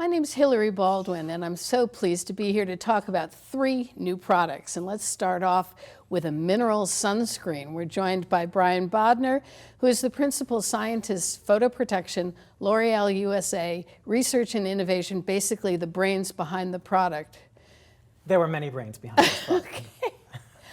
My name's Hilary Baldwin, and I'm so pleased to be here to talk about 3 new products. And let's start off with a mineral sunscreen. We're joined by Brian Bodner, who is the principal scientist, photo protection, L'Oreal USA, research and innovation, basically the brains behind the product. There were many brains behind this product. Okay.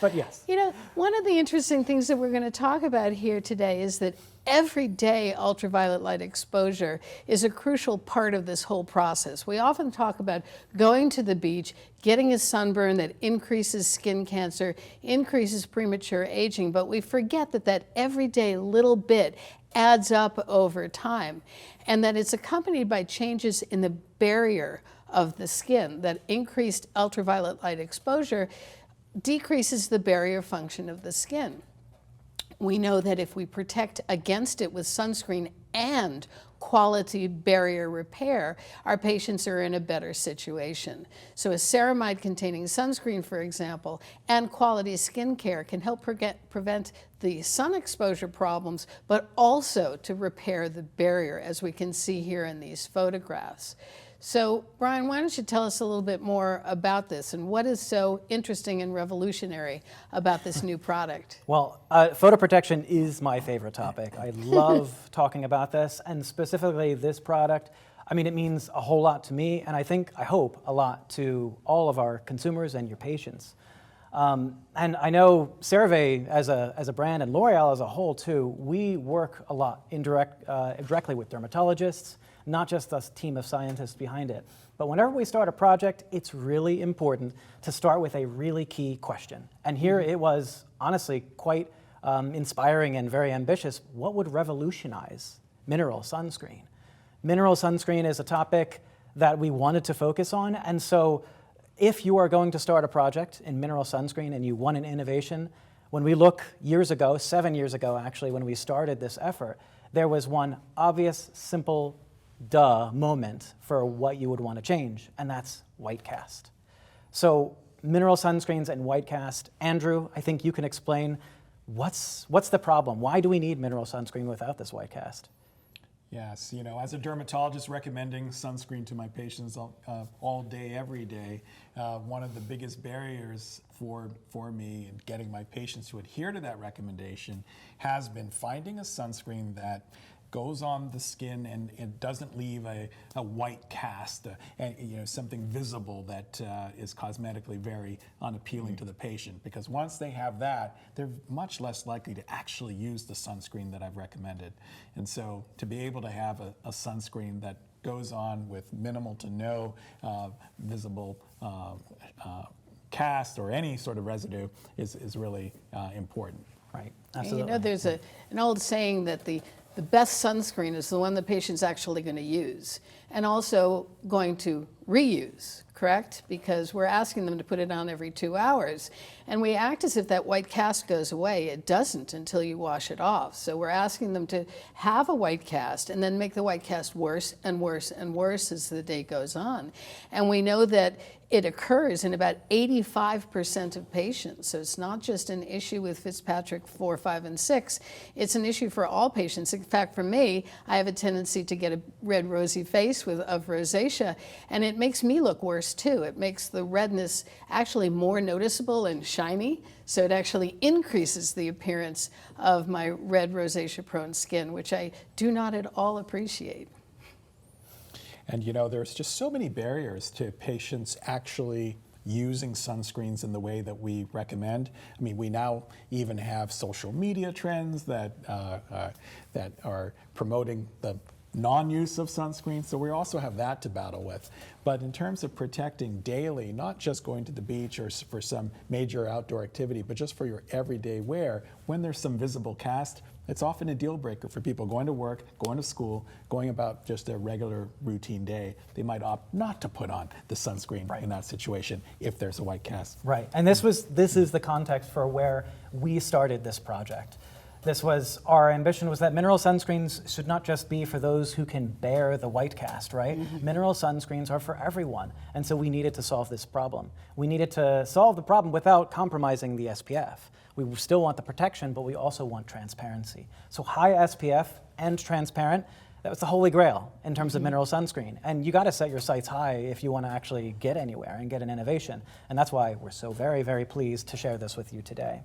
But yes. You know, one of the interesting things that we're going to talk about here today is that everyday ultraviolet light exposure is a crucial part of this whole process. We often talk about going to the beach, getting a sunburn that increases skin cancer, increases premature aging, but we forget that that everyday little bit adds up over time, and that it's accompanied by changes in the barrier of the skin. That increased ultraviolet light exposure decreases the barrier function of the skin. We know that if we protect against it with sunscreen and quality barrier repair, our patients are in a better situation. So a ceramide-containing sunscreen, for example, and quality skincare can help prevent the sun exposure problems, but also to repair the barrier, as we can see here in these photographs. So, Brian, why don't you tell us a little bit more about this and what is so interesting and revolutionary about this new product? Well, photo protection is my favorite topic. I love talking about this, and specifically this product. I mean, it means a whole lot to me, and I hope, a lot to all of our consumers and your patients. And I know Cerave as a brand and L'Oreal as a whole too, we work a lot directly with dermatologists, not just a team of scientists behind it. But whenever we start a project, it's really important to start with a really key question. And here it was honestly quite inspiring and very ambitious. What would revolutionize mineral sunscreen? Mineral sunscreen is a topic that we wanted to focus on, and so if you are going to start a project in mineral sunscreen and you want an innovation, when we look years ago, 7 years ago actually, when we started this effort, there was one obvious, simple, moment for what you would want to change, and that's white cast. So mineral sunscreens and white cast. Andrew, I think you can explain what's the problem? Why do we need mineral sunscreen without this white cast? Yes, you know, as a dermatologist recommending sunscreen to my patients all day, every day, one of the biggest barriers for me in getting my patients to adhere to that recommendation has been finding a sunscreen that goes on the skin and it doesn't leave a white cast, and you know, something visible that is cosmetically very unappealing to the patient. Because once they have that, they're much less likely to actually use the sunscreen that I've recommended. And so to be able to have a sunscreen that goes on with minimal to no visible cast or any sort of residue is really important. Right, absolutely. You know, there's an old saying that the best sunscreen is the one the patient's actually going to use and also going to reuse, correct? Because we're asking them to put it on every 2 hours. And we act as if that white cast goes away. It doesn't until you wash it off. So we're asking them to have a white cast and then make the white cast worse and worse and worse as the day goes on. And we know that it occurs in about 85% of patients. So it's not just an issue with Fitzpatrick 4, 5, and 6. It's an issue for all patients. In fact, for me, I have a tendency to get a red rosy face of rosacea, and it makes me look worse too. It makes the redness actually more noticeable and shiny, so it actually increases the appearance of my red rosacea-prone skin, which I do not at all appreciate. And you know, there's just so many barriers to patients actually using sunscreens in the way that we recommend. I mean, we now even have social media trends that are promoting the non-use of sunscreen, so we also have that to battle with. But in terms of protecting daily, not just going to the beach or for some major outdoor activity, but just for your everyday wear, when there's some visible cast, it's often a deal breaker for people going to work, going to school, going about just their regular routine day. They might opt not to put on the sunscreen in that situation if there's a white cast. Right, and this is the context for where we started this project. Our ambition was that mineral sunscreens should not just be for those who can bear the white cast, right? Mm-hmm. Mineral sunscreens are for everyone, and so we needed to solve this problem. We needed to solve the problem without compromising the SPF. We still want the protection, but we also want transparency. So high SPF and transparent That was the holy grail in terms of mineral sunscreen. And you got to set your sights high if you want to actually get anywhere and get an innovation. And that's why we're so very, very pleased to share this with you today.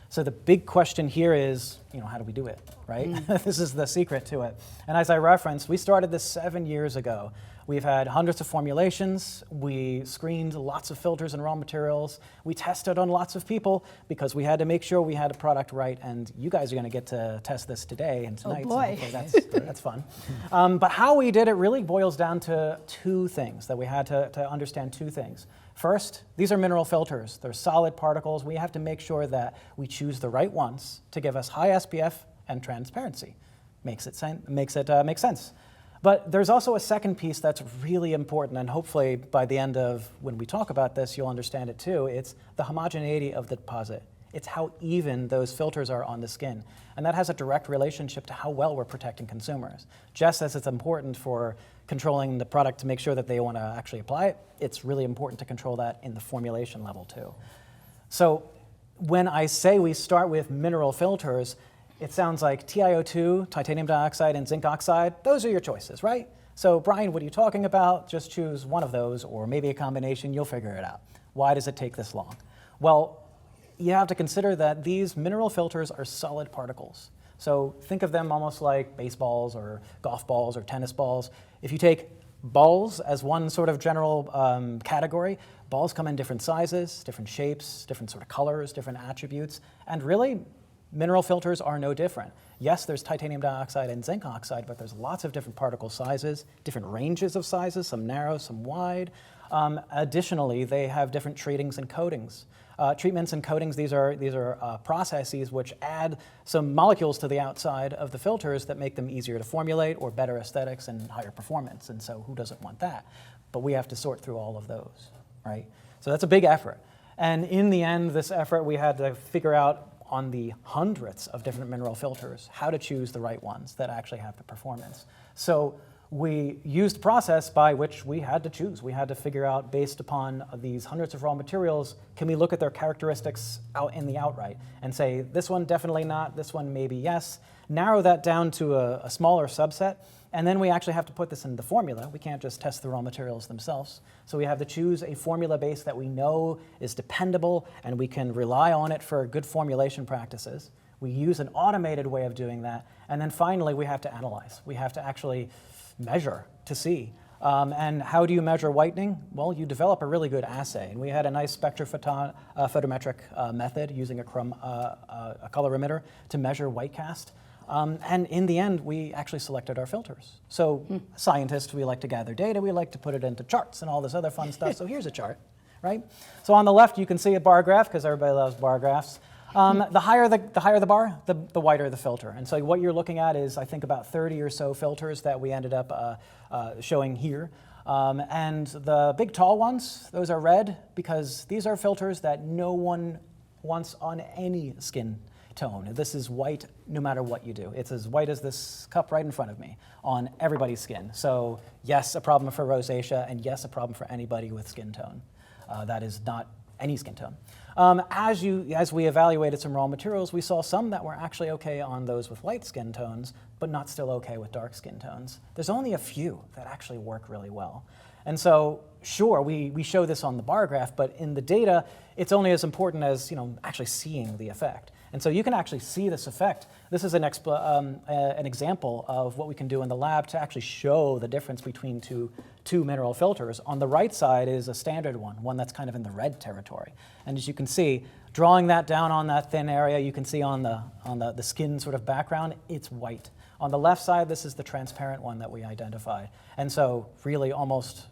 So the big question here is, how do we do it, right? This is the secret to it. And as I referenced, we started this 7 years ago. We've had hundreds of formulations. We screened lots of filters and raw materials. We tested on lots of people because we had to make sure we had a product right. And you guys are going to get to test this today and tonight. Oh boy. So that's fun. But how we did it really boils down to two things, that we had to understand two things. First, these are mineral filters. They're solid particles. We have to make sure that we choose the right ones to give us high SPF and transparency. Makes it make sense. But there's also a second piece that's really important, and hopefully by the end of when we talk about this, you'll understand it too. It's the homogeneity of the deposit. It's how even those filters are on the skin. And that has a direct relationship to how well we're protecting consumers. Just as it's important for controlling the product to make sure that they want to actually apply it, it's really important to control that in the formulation level too. So when I say we start with mineral filters, it sounds like TiO2, titanium dioxide, and zinc oxide. Those are your choices, right? So Brian, what are you talking about? Just choose one of those, or maybe a combination. You'll figure it out. Why does it take this long? Well, you have to consider that these mineral filters are solid particles. So think of them almost like baseballs or golf balls or tennis balls. If you take balls as one sort of general category, balls come in different sizes, different shapes, different sort of colors, different attributes, and really, mineral filters are no different. Yes, there's titanium dioxide and zinc oxide, but there's lots of different particle sizes, different ranges of sizes, some narrow, some wide. Additionally, they have different treatings and coatings. Treatments and coatings, these are processes which add some molecules to the outside of the filters that make them easier to formulate or better aesthetics and higher performance. And so who doesn't want that? But we have to sort through all of those, right? So that's a big effort. And in the end, this effort, we had to figure out on the hundreds of different mineral filters, how to choose the right ones that actually have the performance. So we used a process by which we had to choose. We had to figure out, based upon these hundreds of raw materials, can we look at their characteristics out in the outright and say, this one definitely not, this one maybe yes, narrow that down to a smaller subset, and then we actually have to put this in the formula. We can't just test the raw materials themselves. So we have to choose a formula base that we know is dependable and we can rely on it for good formulation practices. We use an automated way of doing that. And then finally, we have to analyze. We have to actually measure to see. And how do you measure whitening? Well, you develop a really good assay. And we had a nice spectrophotometric method using a colorimeter to measure white cast. And in the end, we actually selected our filters. So scientists, we like to gather data, we like to put it into charts and all this other fun stuff. So here's a chart, right? So on the left, you can see a bar graph, because everybody loves bar graphs. The higher the bar, the wider the filter. And so what you're looking at is, I think, about 30 or so filters that we ended up showing here. And the big tall ones, those are red, because these are filters that no one wants on any skin tone. This is white no matter what you do. It's as white as this cup right in front of me on everybody's skin. So yes, a problem for rosacea, and yes, a problem for anybody with skin tone. That is not any skin tone. As we evaluated some raw materials, we saw some that were actually okay on those with light skin tones, but not still okay with dark skin tones. There's only a few that actually work really well. And so, sure, we show this on the bar graph, but in the data, it's only as important as actually seeing the effect. And so you can actually see this effect. This is an example of what we can do in the lab to actually show the difference between two mineral filters. On the right side is a standard one that's kind of in the red territory. And as you can see, drawing that down on that thin area, you can see on the skin sort of background, it's white. On the left side, this is the transparent one that we identified. And so really almost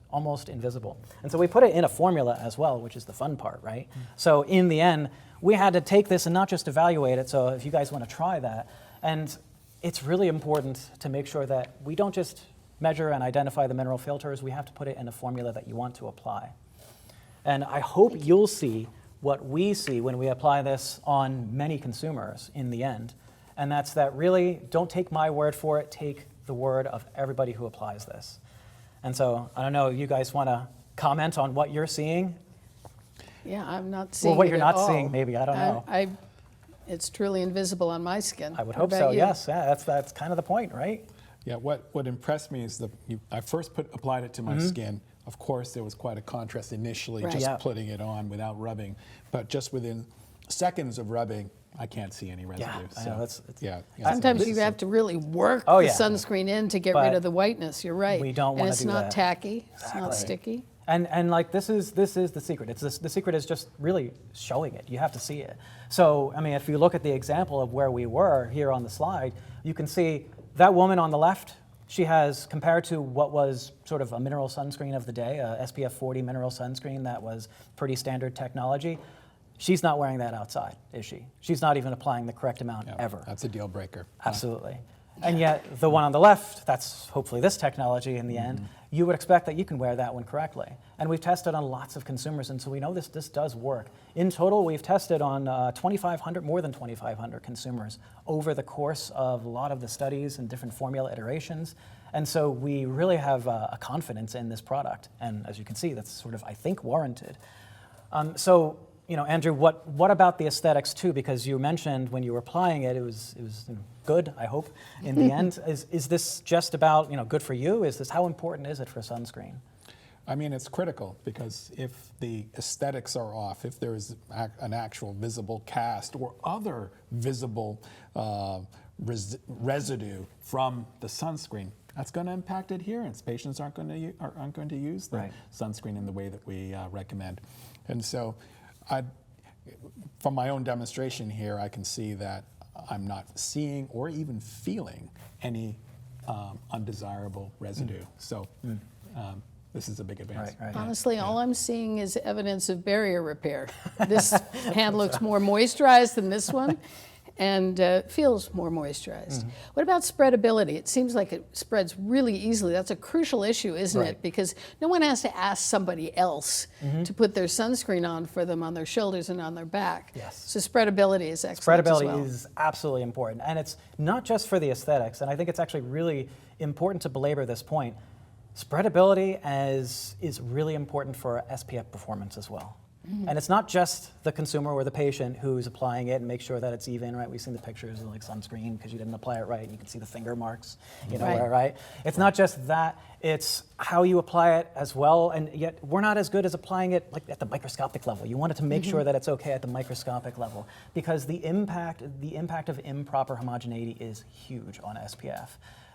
invisible. And so we put it in a formula as well, which is the fun part, right? So in the end, we had to take this and not just evaluate it. So if you guys want to try that, and it's really important to make sure that we don't just measure and identify the mineral filters, we have to put it in a formula that you want to apply. And I hope you'll see what we see when we apply this on many consumers in the end. And that's that really, don't take my word for it, take the word of everybody who applies this. And so, I don't know, you guys want to comment on what you're seeing? Yeah, I'm not seeing Or what it you're at not all. seeing, maybe, I don't know. It's truly invisible on my skin. I would What hope about so, you? yes. Yeah, that's kind of the point, right? Yeah, what impressed me is I first applied it to my skin. Of course, there was quite a contrast initially, Right. just Yeah. putting it on without rubbing. But just within seconds of rubbing, I can't see any residue. I know, it's- yeah. Sometimes you have to really work Oh, the yeah. sunscreen in to get But rid of the whiteness. You're right. we don't And wanna it's do not that. tacky. It's not Exactly. sticky. And like this is the secret. The secret is just really showing it. You have to see it. So I mean, if you look at the example of where we were here on the slide, you can see that woman on the left. She has, compared to what was sort of a mineral sunscreen of the day, a SPF 40 mineral sunscreen that was pretty standard technology. She's not wearing that outside, is she? She's not even applying the correct amount ever. That's a deal breaker. Absolutely. And yet, the one on the left, that's hopefully this technology in the end, you would expect that you can wear that one correctly. And we've tested on lots of consumers, and so we know this does work. In total, we've tested on 2,500, more than 2,500 consumers over the course of a lot of the studies and different formula iterations. And so we really have a confidence in this product. And as you can see, that's sort of, I think, warranted. So, you know, Andrew, what about the aesthetics too? Because you mentioned when you were applying it, it was good, I hope, in the end. Is this just about, you know, good for you? How important is it for sunscreen? I mean, it's critical because if the aesthetics are off, if there is an actual visible cast or other visible residue from the sunscreen, that's going to impact adherence. Patients aren't going to use the sunscreen in the way that we recommend. And so, from my own demonstration here, I can see that I'm not seeing or even feeling any undesirable residue. So this is a big advance. Right. Honestly, all I'm seeing is evidence of barrier repair. This hand looks more moisturized than this one and feels more moisturized. What about spreadability? It seems like it spreads really easily. That's a crucial issue, isn't it? Because no one has to ask somebody else to put their sunscreen on for them on their shoulders and on their back. Yes. So spreadability is excellent as well. Spreadability is absolutely important. And it's not just for the aesthetics, and I think it's actually really important to belabor this point. Spreadability is really important for SPF performance as well. And it's not just the consumer or the patient who's applying it and make sure that it's even, right? We've seen the pictures of like sunscreen because you didn't apply it right and you can see the finger marks, you know, right? It's not just that, it's how you apply it as well. And yet we're not as good as applying it like at the microscopic level. You want it to make sure that it's okay at the microscopic level because the impact of improper homogeneity is huge on SPF.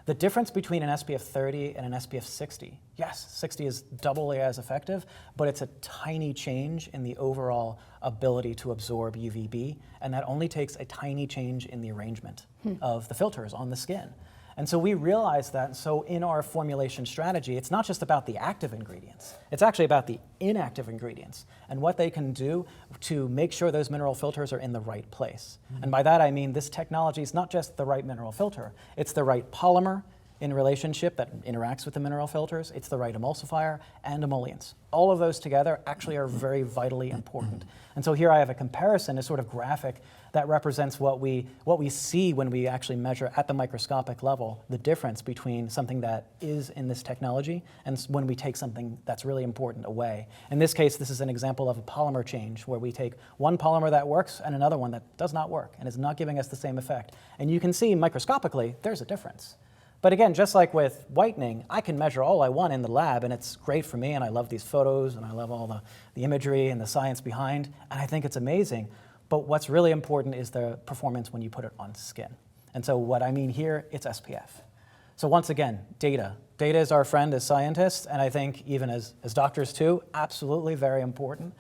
The difference between an SPF 30 and an SPF 60, yes, 60 is doubly as effective, but it's a tiny change in the overall ability to absorb UVB, and that only takes a tiny change in the arrangement of the filters on the skin. And so we realized that, and so in our formulation strategy, it's not just about the active ingredients, it's actually about the inactive ingredients and what they can do to make sure those mineral filters are in the right place. And by that I mean this technology is not just the right mineral filter, it's the right polymer in relationship that interacts with the mineral filters, it's the right emulsifier and emollients. All of those together actually are very vitally important. And so here I have a comparison, a sort of graphic that represents what we see when we actually measure at the microscopic level, the difference between something that is in this technology and when we take something that's really important away. In this case, this is an example of a polymer change where we take one polymer that works and another one that does not work and is not giving us the same effect. And you can see microscopically, there's a difference. But again, just like with whitening, I can measure all I want in the lab and it's great for me and I love these photos and I love all the imagery and the science behind and I think it's amazing. But what's really important is the performance when you put it on skin. And so what I mean here, it's SPF. So once again, data. Data is our friend as scientists and I think even as doctors too, absolutely very important.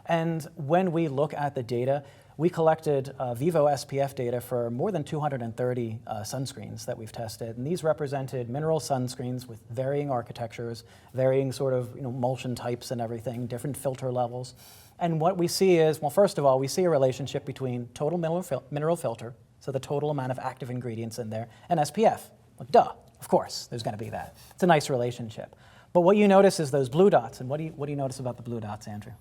And when we look at the data, we collected Vivo SPF data for more than 230 sunscreens that we've tested, and these represented mineral sunscreens with varying architectures, varying sort of emulsion types and everything, different filter levels. And what we see is, well, first of all, we see a relationship between total mineral filter, so the total amount of active ingredients in there, and SPF. Well, duh, of course, there's going to be that. It's a nice relationship. But what you notice is those blue dots, and what do you notice about the blue dots, Andrew?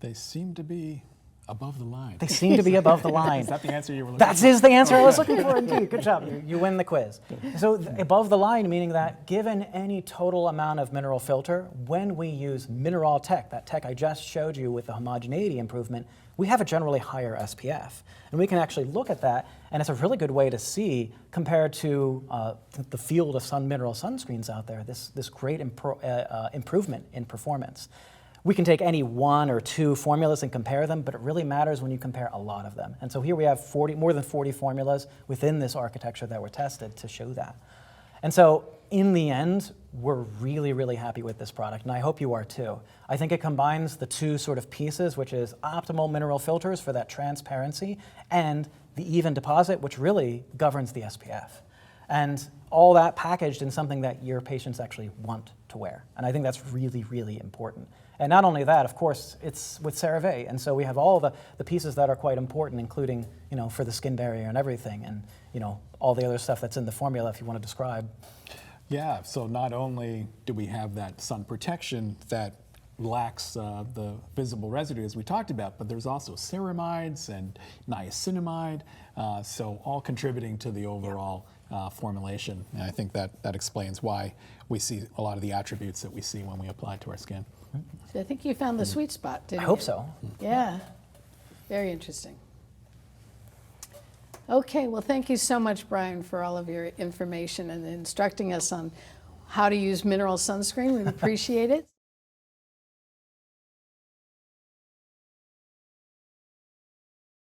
They seem to be Above the line. They seem to be above the line. Is that the answer you were looking That for? is the answer I was looking for, indeed. Good job. You win the quiz. So above the line, meaning that given any total amount of mineral filter, when we use mineral tech, that tech I just showed you with the homogeneity improvement, we have a generally higher SPF. And we can actually look at that, and it's a really good way to see, compared to the field of mineral sunscreens out there, this great improvement in performance. We can take any one or two formulas and compare them, but it really matters when you compare a lot of them. And so here we have more than 40 formulas within this architecture that were tested to show that. And so in the end, we're really, really happy with this product, and I hope you are too. I think it combines the two sort of pieces, which is optimal mineral filters for that transparency and the even deposit, which really governs the SPF. And all that packaged in something that your patients actually want to wear. And I think that's really, really important. And not only that, of course, it's with Cerave, and so we have all the pieces that are quite important, including, for the skin barrier and everything, and, all the other stuff that's in the formula, if you want to describe. Yeah, so not only do we have that sun protection that lacks the visible residue as we talked about, but there's also ceramides and niacinamide, so all contributing to the overall formulation. And I think that explains why we see a lot of the attributes that we see when we apply it to our skin. So I think you found the sweet spot, didn't you? I hope so. Yeah, very interesting. Okay, well, thank you so much, Brian, for all of your information and instructing us on how to use mineral sunscreen. We appreciate it.